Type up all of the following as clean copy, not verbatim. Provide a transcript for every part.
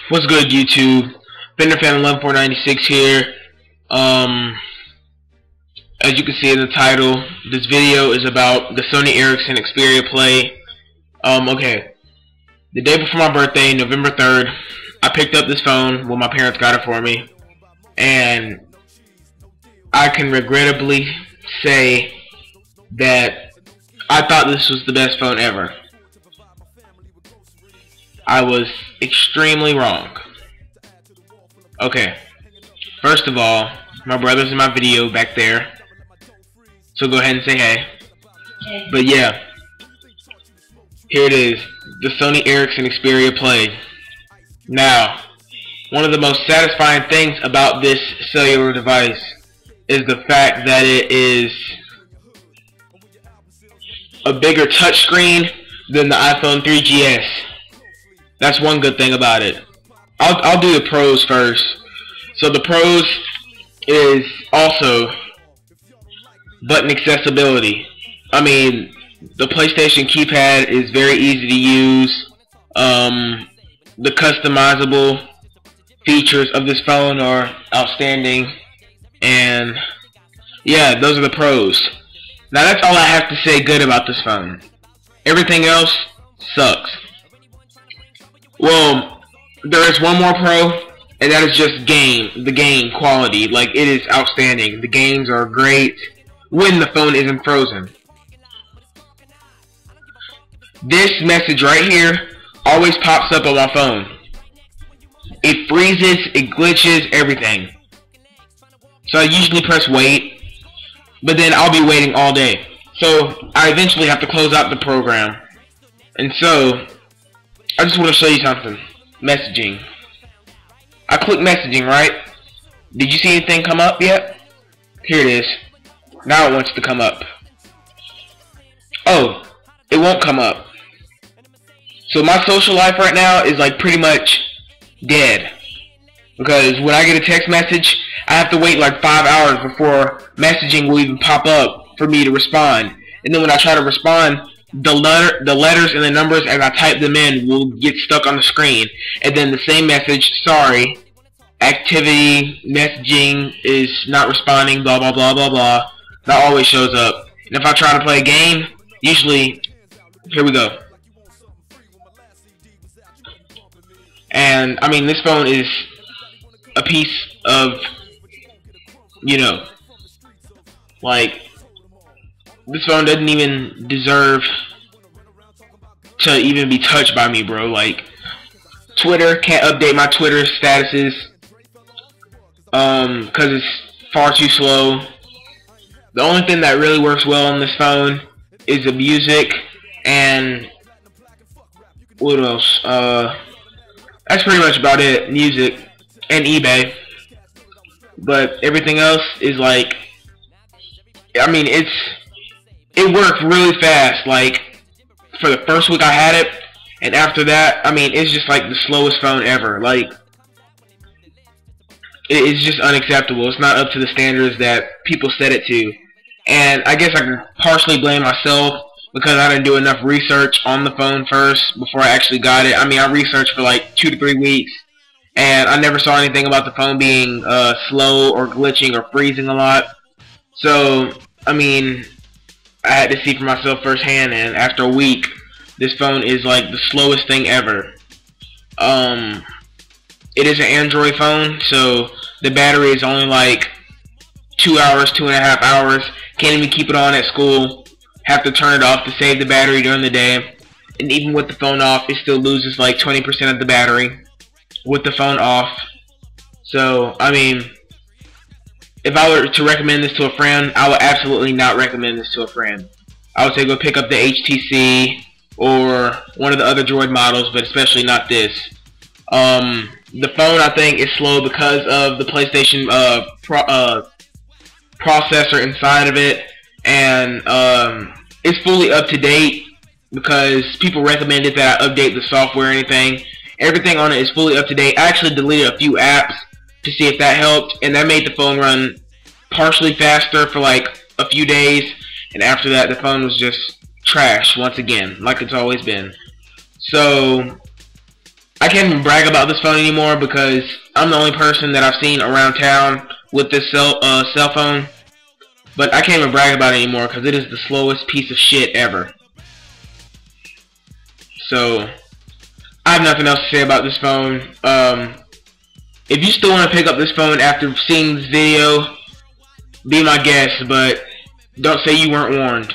What's good, YouTube? Fender Fan 11496 here. As you can see in the title, this video is about the Sony Ericsson Xperia Play. Okay. The day before my birthday, November 3rd, I picked up this phone. Well, my parents got it for me. And I can regrettably say that I thought this was the best phone ever. I was extremely wrong. Okay, first of all, my brother's in my video back there, so go ahead and say hey. Hey. But yeah, here it is, the Sony Ericsson Xperia Play. Now, one of the most satisfying things about this cellular device is the fact that it is a bigger touchscreen than the iPhone 3GS. That's one good thing about it. I'll do the pros first. So the pros is also button accessibility. I mean, the PlayStation keypad is very easy to use. The customizable features of this phone are outstanding. And yeah, those are the pros. Now that's all I have to say good about this phone. Everything else sucks. Well, there is one more pro, and that is just the game quality. Like, it is outstanding. The games are great when the phone isn't frozen. This message right here always pops up on my phone. It freezes, it glitches, everything. So I usually press wait, but then I'll be waiting all day. So I eventually have to close out the program. And so I just want to show you something. Messaging. I click messaging, right? Did you see anything come up yet? Here it is. Now it wants to come up. Oh, it won't come up. So my social life right now is like pretty much dead. Because when I get a text message, I have to wait like 5 hours before messaging will even pop up for me to respond. And then when I try to respond, the letters and the numbers as I type them in will get stuck on the screen, and then the same message, sorry, activity messaging is not responding, blah blah blah blah blah, that always shows up. And if I try to play a game, usually, here we go. And I mean, this phone is a piece of, you know, like, this phone doesn't even deserve to even be touched by me, bro. Like, Twitter, can't update my Twitter statuses because it's far too slow. The only thing that really works well on this phone is the music, and what else? That's pretty much about it. Music and eBay. But everything else is like, I mean, it worked really fast. Like, for the first week I had it, and after that, I mean, it's just like the slowest phone ever. Like, it's just unacceptable. It's not up to the standards that people set it to. And I guess I can partially blame myself because I didn't do enough research on the phone first before I actually got it. I mean, I researched for like 2 to 3 weeks, and I never saw anything about the phone being slow or glitching or freezing a lot. So, I mean, I had to see for myself firsthand, and after a week, this phone is like the slowest thing ever. It is an Android phone, so the battery is only like 2 hours, 2.5 hours. Can't even keep it on at school. Have to turn it off to save the battery during the day. And even with the phone off, it still loses like 20% of the battery with the phone off. So, I mean, if I were to recommend this to a friend, I would absolutely not recommend this to a friend. I would say go pick up the HTC or one of the other Droid models, but especially not this. The phone, I think, is slow because of the PlayStation processor inside of it, and it's fully up to date because people recommended that I update the software or anything. Everything on it is fully up to date. I actually deleted a few apps to see if that helped, and that made the phone run partially faster for like a few days, and after that the phone was just trash once again, like it's always been. So I can't even brag about this phone anymore because I'm the only person that I've seen around town with this cell phone. But I can't even brag about it anymore because it is the slowest piece of shit ever. So I have nothing else to say about this phone. If you still want to pick up this phone after seeing this video, be my guest, but don't say you weren't warned.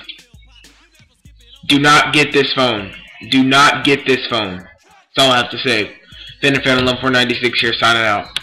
Do not get this phone. Do not get this phone. That's all I have to say. Then 11 496 here, signing out.